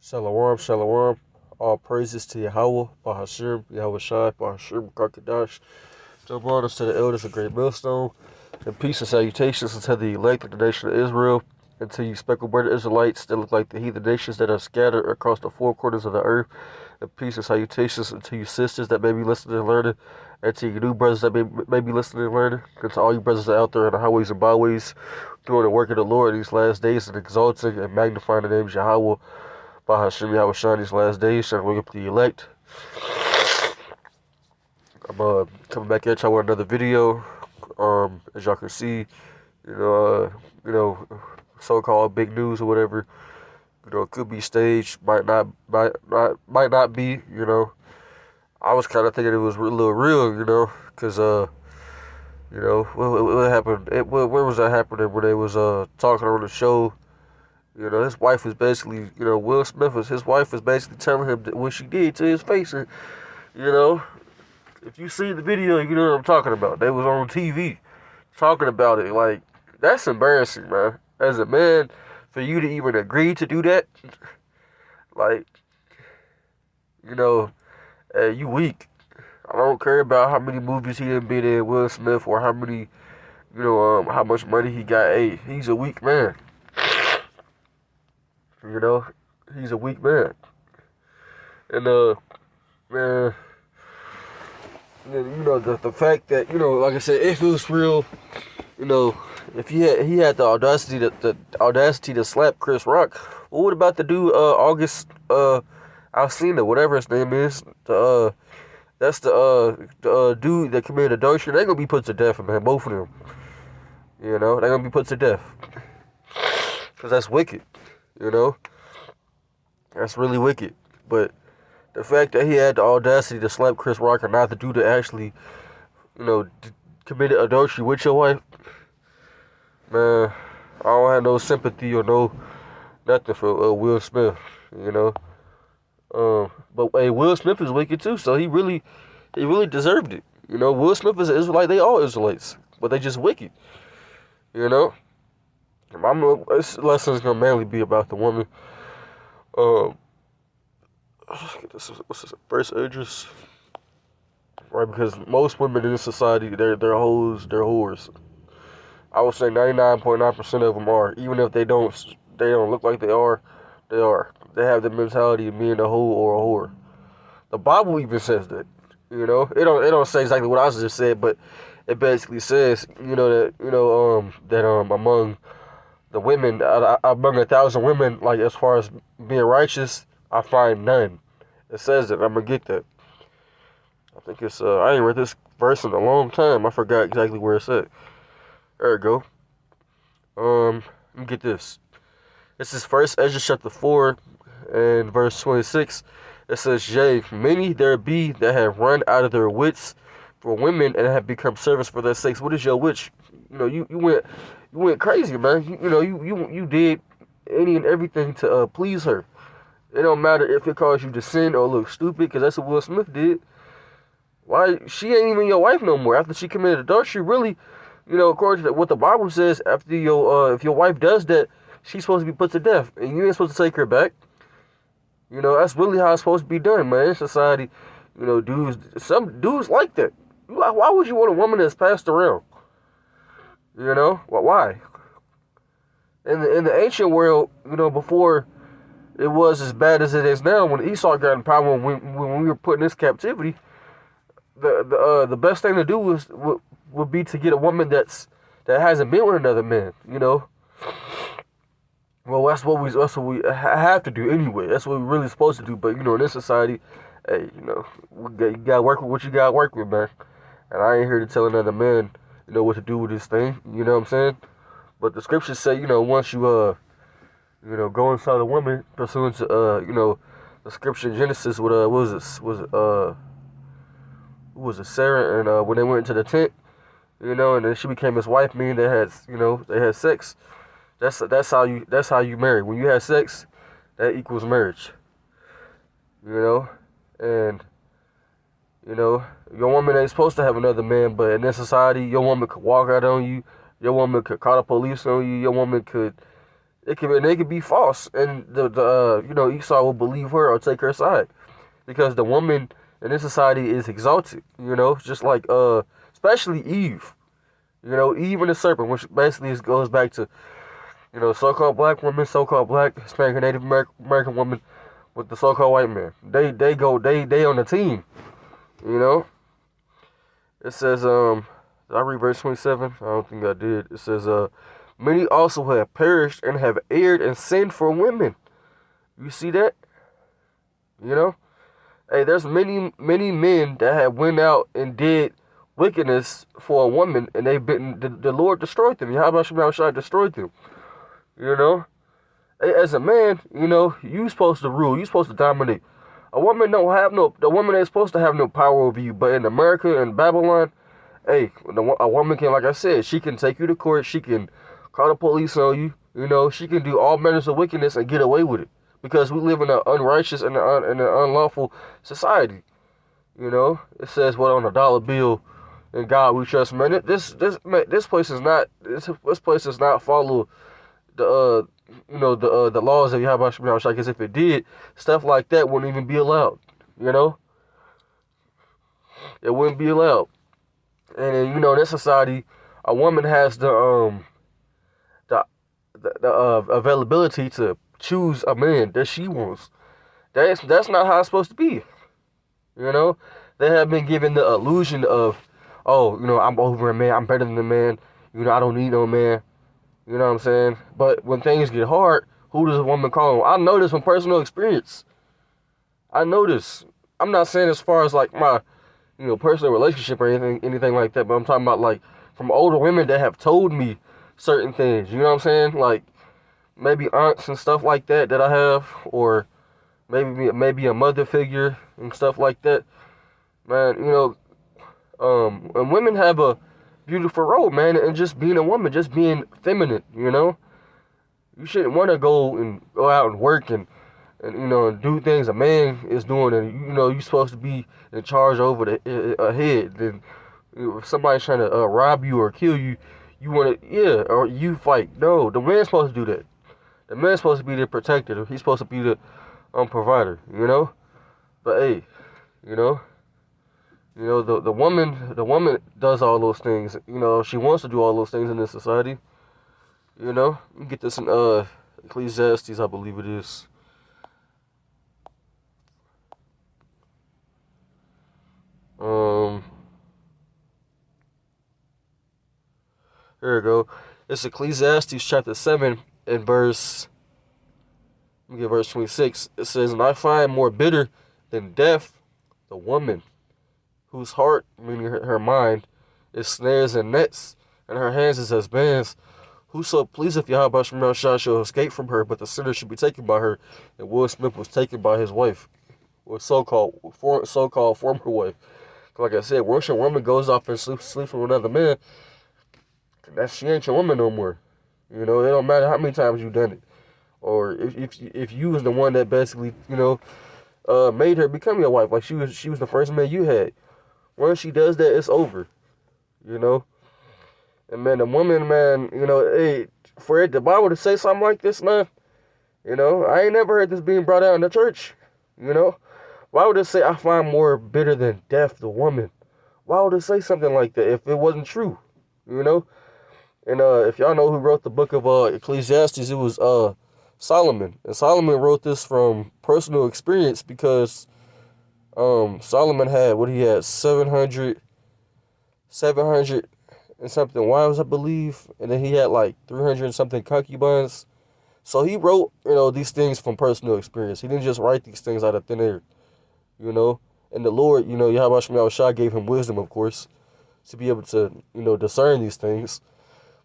Shalom, shalom. All praises to Yahweh, Bahashim, Yahweh Shai, Bahashim, Karkadash. Double honors to the elders of Great Millstone, and peace and salutations unto the elect of the nation of Israel, and to you speckled brother Israelites that look like the heathen nations that are scattered across the four corners of the earth, and peace and salutations unto you sisters that may be listening and learning, and to you new brothers that may be listening and learning, and to all you brothers that are out there on the highways and byways doing the work of the Lord in these last days and exalting and magnifying the name of Yahweh. Bahashim Yahweh Shai these last days, trying to wake up the elect. I'm coming back at y'all with another video. As y'all can see, so-called big news or whatever. It could be staged, might not be. I was kind of thinking it was a little real, because what happened? Where was that happening when they was talking on the show? His wife was basically, Will Smith his wife was basically telling him what she did to his face. And, if you see the video, you know what I'm talking about. They was on TV talking about it. Like, that's embarrassing, man. As a man, for you to even agree to do that, like, you weak. I don't care about how many movies he done been in, Will Smith, or how many, how much money he got. Hey, he's a weak man. He's a weak man. And, man, the fact that, like I said, if it was real, if he had the audacity to slap Chris Rock, well, what about the dude, August, Alsina, whatever his name is, that's the dude that committed adultery. They're gonna be put to death, man, both of them. They're gonna be put to death. Because that's wicked. That's really wicked. But the fact that he had the audacity to slap Chris Rock and not the dude that actually, committed adultery with your wife, man, I don't have no sympathy or nothing for Will Smith, But hey, Will Smith is wicked too, so he really deserved it. Will Smith is an Israelite. They all Israelites, but they just wicked. This lesson is gonna mainly be about the woman. What's this? First address, right? Because most women in this society, they're hoes, they're whores. I would say 99.9% of them are, even if they don't look like they are. They are. They have the mentality of being a hoe or a whore. The Bible even says that. It don't say exactly what I just said, but it basically says, that among the women, among 1,000 women, like as far as being righteous, I find none. It says that. I'm gonna get that. I think it's I ain't read this verse in a long time. I forgot exactly where it's at. There we go. Let me get this. This is First Ezra chapter 4 and verse 26. It says, "Yea, many there be that have run out of their wits for women and have become servants for their sakes." What is your witch? You went crazy, man. You did any and everything to please her. It don't matter if it caused you to sin or look stupid, because that's what Will Smith did. Why? She ain't even your wife no more. After she committed adultery, really, according to what the Bible says, after if your wife does that, she's supposed to be put to death, and you ain't supposed to take her back. That's really how it's supposed to be done, man. In society, some dudes like that. Why would you want a woman that's passed around? Why? In the ancient world, before it was as bad as it is now, when Esau got in power, when we were put in this captivity, the best thing to do would be to get a woman that hasn't been with another man. Well, that's what we have to do anyway. That's what we're really supposed to do. But in this society, hey, you gotta work with what you gotta work with, man. And I ain't here to tell another man, what to do with this thing. You know what I'm saying? But the scriptures say, once you go inside a woman pursuant to the scripture in Genesis with was it Sarah, and when they went into the tent, and then she became his wife, meaning they had sex. That's how you marry. When you have sex, that equals marriage. And your woman ain't supposed to have another man, but in this society, your woman could walk out on you. Your woman could call the police on you. Your woman could They could be false, and Esau will believe her or take her side because the woman in this society is exalted. Just like especially Eve. Eve and the serpent, which basically goes back to so-called black women, so-called black Hispanic and Native American women with the so-called white man. They on the team. It says did I read verse 27? I don't think I did. It says many also have perished and have erred and sinned for women. You see that? Hey, there's many men that have went out and did wickedness for a woman, and they've been the Lord destroyed them. Yahweh Shai destroyed them. Hey, as a man, you supposed to rule. You supposed to dominate. A woman don't have no. The woman ain't supposed to have no power over you. But in America and Babylon, hey, a woman can, like I said, she can take you to court. She can call the police on you. She can do all manners of wickedness and get away with it because we live in an unrighteous and an unlawful society. It says what on a dollar bill, in God we trust. Man, this place is not this place does not follow the the laws of Yahweh Shai. Because if it did, stuff like that wouldn't even be allowed. It wouldn't be allowed. And then, in this society, a woman has the availability to choose a man that she wants. That's not how it's supposed to be. They have been given the illusion of, oh, I'm over a man, I'm better than a man. I don't need no man. You know what I'm saying? But when things get hard, who does a woman call? I know this from personal experience. I know this. I'm not saying as far as like my, personal relationship or anything like that, but I'm talking about like from older women that have told me certain things. You know what I'm saying? Like maybe aunts and stuff like that I have, or maybe a mother figure and stuff like that. Man, and women have a beautiful role, man, and just being a woman, just being feminine. You shouldn't want to go out and work and do things a man is doing, and you're supposed to be in charge over the head. Then if somebody's trying to rob you or kill you, you want to or you fight. No, the man's supposed to do that. The man's supposed to be the protector. He's supposed to be the provider. But hey, the woman does all those things. She wants to do all those things in this society. You get this in Ecclesiastes, I believe it is. Here we go. It's Ecclesiastes chapter 7 and verse 26. It says, "And I find more bitter than death the woman, whose heart," meaning her mind, "is snares and nets, and her hands is as bands. Whoso pleaseth Yahweh shall escape from her, but the sinner should be taken by her." And Will Smith was taken by his wife, or so-called former wife. Like I said, once your woman goes off and sleeps with another man, she ain't your woman no more. It don't matter how many times you've done it, or if you was the one that basically made her become your wife. Like she was the first man you had. Once she does that, it's over. And man, the woman, man, hey, for the Bible to say something like this, man, I ain't never heard this being brought out in the church. Why would it say, "I find more bitter than death the woman"? Why would it say something like that if it wasn't true? And if y'all know who wrote the book of Ecclesiastes, it was Solomon. And Solomon wrote this from personal experience because Solomon had, what he had, 700 and something wives, I believe. And then he had like 300 and something concubines. So he wrote, these things from personal experience. He didn't just write these things out of thin air, And the Lord, Yahweh Shai gave him wisdom, of course, to be able to, discern these things.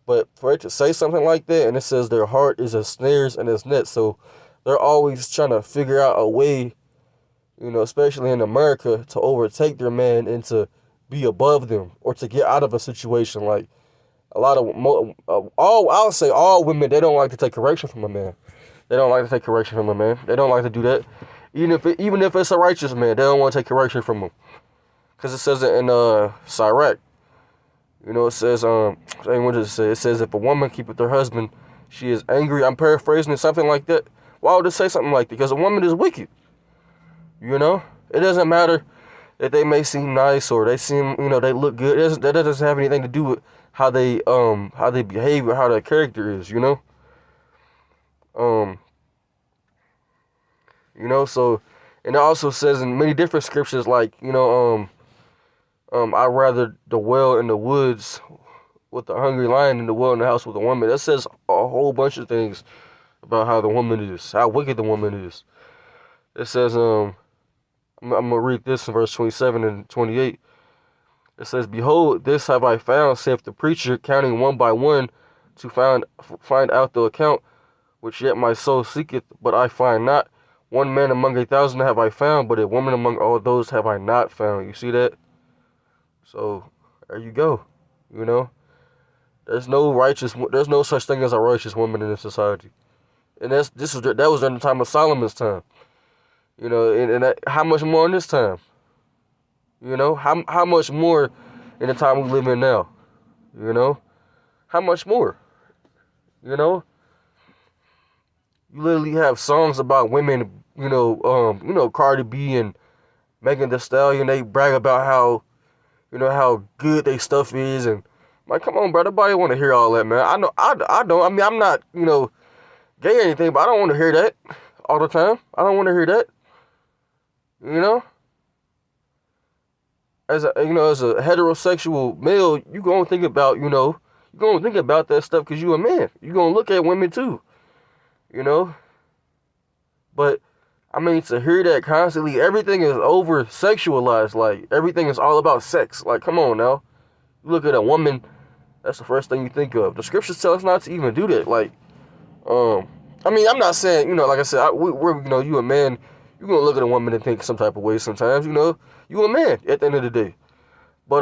But for it to say something like that, and it says their heart is as snares and as nets, so they're always trying to figure out a way, especially in America, to overtake their man and to be above them or to get out of a situation. Like a lot of I'll say all women, they don't like to take correction from a man. They don't like to take correction from a man. They don't like to do that. Even if it's a righteous man, they don't want to take correction from him. Because it says it in Sirach. It says, what does it say? It says, "If a woman keepeth her husband she is angry. I'm paraphrasing it, something like that. Why would it say something like that? Because a woman is wicked. You know? It doesn't matter that they may seem nice or they seem, they look good. That doesn't have anything to do with how they behave or how their character is, Um, so, and it also says in many different scriptures, like, I'd rather dwell in the woods with the hungry lion than dwell in the house with a woman. That says a whole bunch of things about how the woman is, how wicked the woman is. It says, I'm gonna read this in verse 27 and 28. It says, "Behold, this have I found," saith the preacher, counting one by one to find out the account, which yet my soul seeketh, but I find not. One man among 1,000 have I found, but a woman among all those have I not found. You see that? So there you go. There's no such thing as a righteous woman in this society, and that was during the time of Solomon's time. How much more in this time? How much more in the time we live in now? How much more? You literally have songs about women. Cardi B and Megan Thee Stallion. They brag about how good they stuff is, and like, come on, bro. Nobody want to hear all that, man. I know, I don't. I mean, I'm not, gay or anything, but I don't want to hear that all the time. I don't want to hear that. As a heterosexual male, you gonna think about, that stuff because you a man. You gonna look at women too, But I mean, to hear that constantly, everything is over sexualized. Like, everything is all about sex. Like, come on now. You look at a woman, that's the first thing you think of. The scriptures tell us not to even do that. Like, I mean, I'm not saying, like I said, we're you a man, you're gonna look at a woman and think some type of way sometimes. You a man at the end of the day. But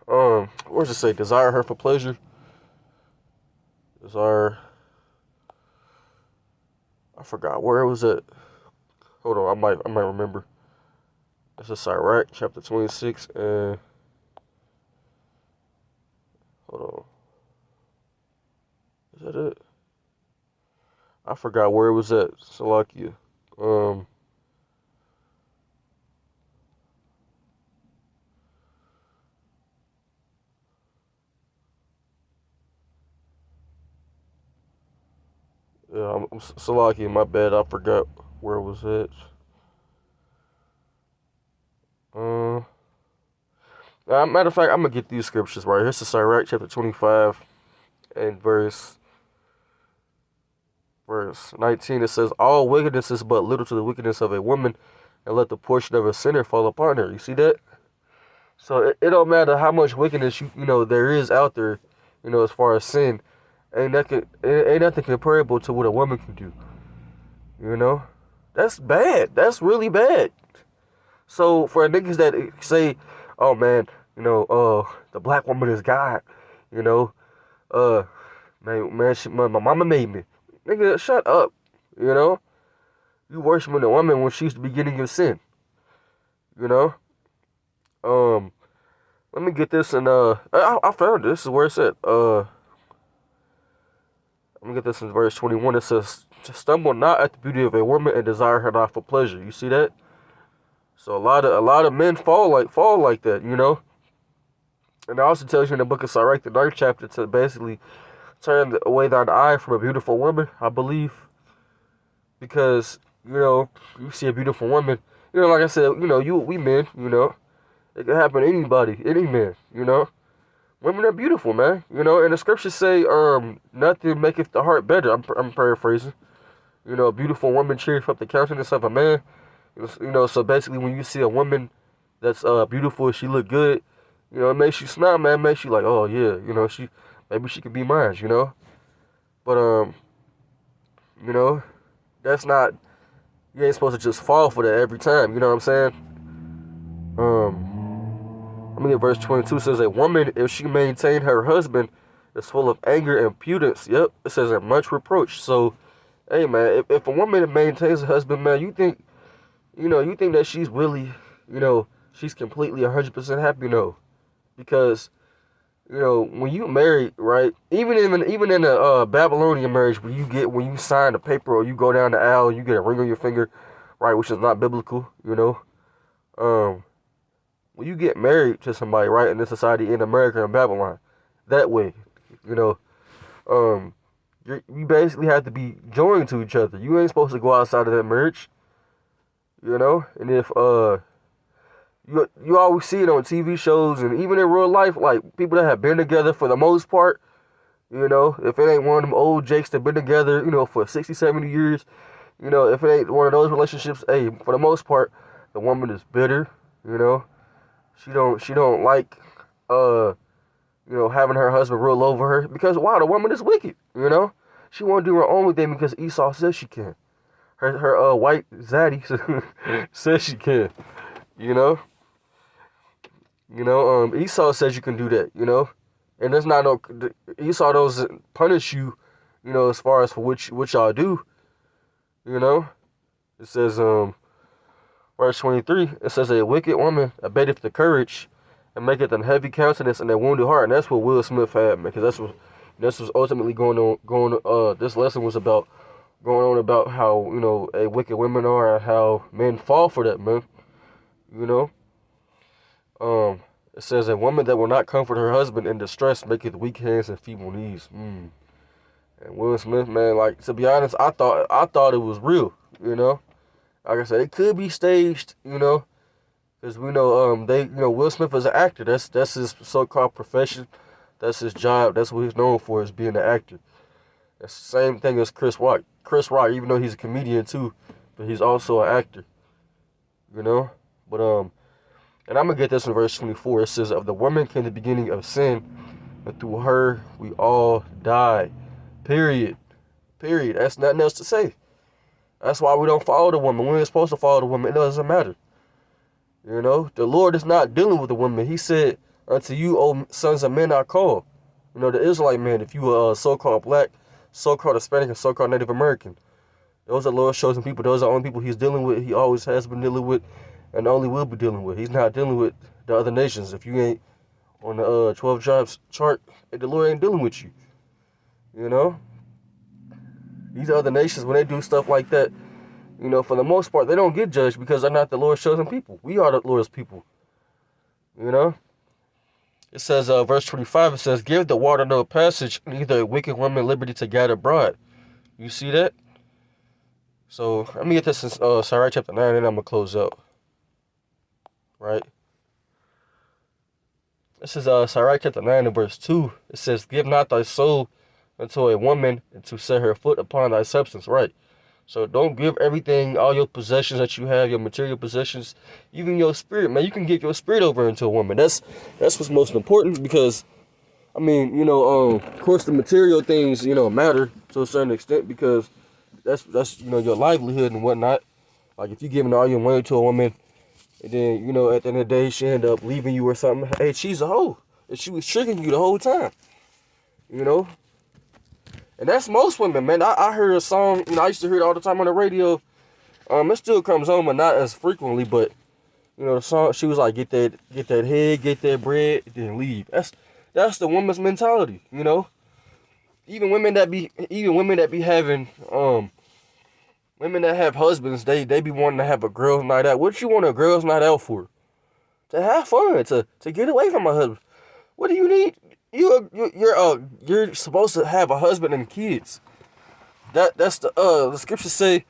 where's it say? Desire her for pleasure. Desire. I forgot where it was at. Hold on, I might remember. This is Sirach, chapter 26, and hold on. Is that it? I forgot where it was at. Salakia. Yeah, I'm Salakia, my bad. I forgot where it was at. Matter of fact, I'm gonna get these scriptures right. Here's the Sirach, chapter 25, and verse 19. It says, "All wickedness is but little to the wickedness of a woman, and let the portion of a sinner fall upon her." You see that? So it don't matter how much wickedness there is out there, as far as sin, ain't nothing comparable to what a woman can do. That's bad. That's really bad. So for niggas that say, "Oh man, the black woman is God," man, my mama made me. Nigga, shut up. You worshiping a woman when she's the beginning of sin. Let me get this and I found it. This is where it's at. Let me get this in verse 21. It says, "Stumble not at the beauty of a woman and desire her not for pleasure." You see that? So a lot of men fall like that, And it also tells you in the book of Sirach, the 9th chapter, to basically turn away thine eye from a beautiful woman, I believe. Because, you see a beautiful woman, like I said, we men, it can happen to anybody, any man, Women are beautiful, man, and the scriptures say, nothing maketh the heart better. I'm paraphrasing. A beautiful woman cheereth up the countenance of a man. So basically when you see a woman that's beautiful, she look good, it makes you smile, man. It makes you like, oh yeah, maybe she could be mine, But that's not, you ain't supposed to just fall for that every time, you know what I'm saying? Let me get verse 22. Says, "A woman, if she maintain her husband, is full of anger and impudence." Yep, it says, "and much reproach." So, hey man, if a woman maintains a husband, man, you think that she's really, she's completely 100% happy? No, because When you married, right? Even in a Babylonian marriage, when you sign a paper or you go down the aisle, you get a ring on your finger, right? Which is not biblical. Um, when you get married to somebody, right, in this society in America and Babylon, that way, you know, um, you basically have to be joined to each other. You ain't supposed to go outside of that marriage, And if you always see it on TV shows and even in real life, like people that have been together for the most part, if it ain't one of them old jakes that been together, for 60, 70 years, if it ain't one of those relationships, hey, for the most part, the woman is bitter, you know. She don't like having her husband rule over her because wow, the woman is wicked. She won't do her own thing because Esau says she can. Her white zaddy says she can, you know. Esau says you can do that. And there's not no Esau doesn't punish you, as far as for what y'all do, It says verse 23, it says a wicked woman abated the courage and maketh an heavy countenance and a wounded heart. And that's what Will Smith had, man, because that's what's ultimately this lesson was about going on about how, a wicked women are and how men fall for that, man. You know? It says a woman that will not comfort her husband in distress maketh weak hands and feeble knees. And Will Smith, man, like, to be honest, I thought it was real, Like I said, it could be staged, because we know Will Smith is an actor. That's his so-called profession. That's his job. That's what he's known for, is being an actor. It's the same thing as Chris Rock. Chris Rock, even though he's a comedian too, but he's also an actor. But and I'm gonna get this in verse 24. It says, "Of the woman came the beginning of sin, and through her we all die." Period. Period. That's nothing else to say. That's why we don't follow the woman. We ain't supposed to follow the woman. It doesn't matter. The Lord is not dealing with the woman. He said, "Unto you, O sons of men, I call." The Israelite man, if you are so-called black, so-called Hispanic, and so-called Native American, those are Lord's chosen people. Those are the only people he's dealing with. He always has been dealing with, and only will be dealing with. He's not dealing with the other nations. If you ain't on the 12 tribes chart, the Lord ain't dealing with you. These other nations, when they do stuff like that, for the most part, they don't get judged because they're not the Lord's chosen people. We are the Lord's people. It says, verse 25, it says, "Give the water no passage, neither a wicked woman liberty to gather broad." You see that? So, let me get this in Sirach chapter 9, and I'm going to close out. Right? This is Sirach chapter 9 and verse 2. It says, "Give not thy soul unto a woman, and to set her foot upon thy substance." Right? So don't give everything, all your possessions that you have, your material possessions, even your spirit, man. You can give your spirit over into a woman. That's what's most important because, of course the material things, matter to a certain extent because that's your livelihood and whatnot. Like if you're giving all your money to a woman and then, at the end of the day she end up leaving you or something, hey, she's a hoe. And she was tricking you the whole time. And that's most women, man. I heard a song, I used to hear it all the time on the radio. It still comes on, but not as frequently. But the song, she was like, get that head, get that bread, then leave. That's the woman's mentality, Even women that be having women that have husbands, they be wanting to have a girls' night out. What you want a girls' night out for? To have fun, to get away from my husband. What do you need? You're supposed to have a husband and kids. That's the scriptures say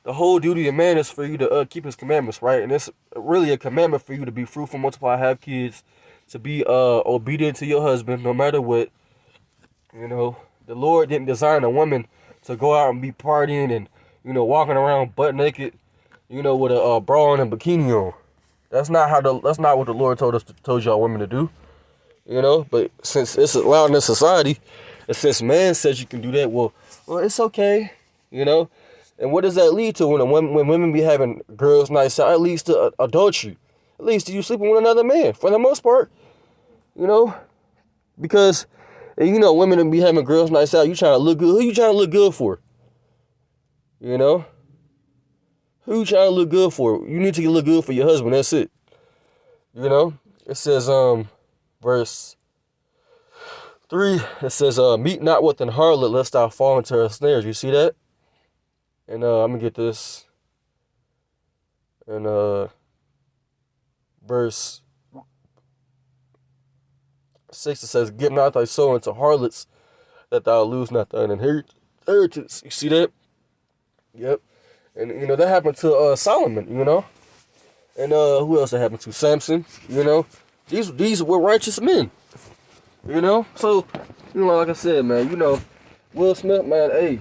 the whole duty of man is for you to keep his commandments, right? And it's really a commandment for you to be fruitful, multiply, have kids, to be obedient to your husband no matter what. The Lord didn't design a woman to go out and be partying and walking around butt naked, with a bra and a bikini on. That's not what the Lord told y'all women to do. But since it's allowed in this society, and since man says you can do that, well, it's okay, And what does that lead to when women be having girls' nights out? It leads to adultery. It leads to you sleeping with another man, for the most part, Because, women be having girls' nights out, you trying to look good. Who you trying to look good for? Who you trying to look good for? You need to look good for your husband, that's it. It says, verse 3, it says, meet not with an harlot lest thou fall into her snares. You see that? And I'm gonna get this in verse 6. It says, give not thy soul into harlots, that thou lose not thine inheritance. You see that? Yep. And that happened to Solomon, And who else that happened to? Samson, These were righteous men. So, like I said, man, Will Smith, man, hey,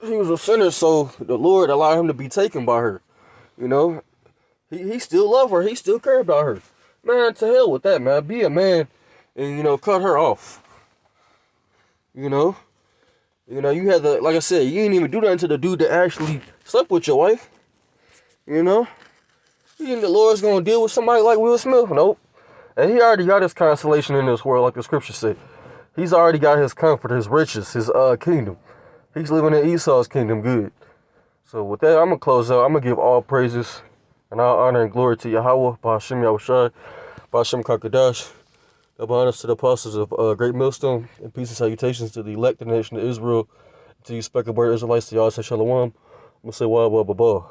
he was a sinner, so the Lord allowed him to be taken by her. He still loved her. He still cared about her. Man, to hell with that, man. Be a man and, cut her off. You had to, like I said, you didn't even do that to the dude that actually slept with your wife. You think the Lord's going to deal with somebody like Will Smith? Nope. And he already got his consolation in this world, like the scripture said. He's already got his comfort, his riches, his kingdom. He's living in Esau's kingdom good. So with that, I'm going to close out. I'm going to give all praises and all honor and glory to Yahweh, Ba'ashem Yahushai, Ba'ashem Kakadash. Double honors to the apostles of Great Millstone, and peace and salutations to the elected nation of Israel, to you speckled bird Israelites, to y'all say shalom. I'm going to say wah, wah, bah, bah.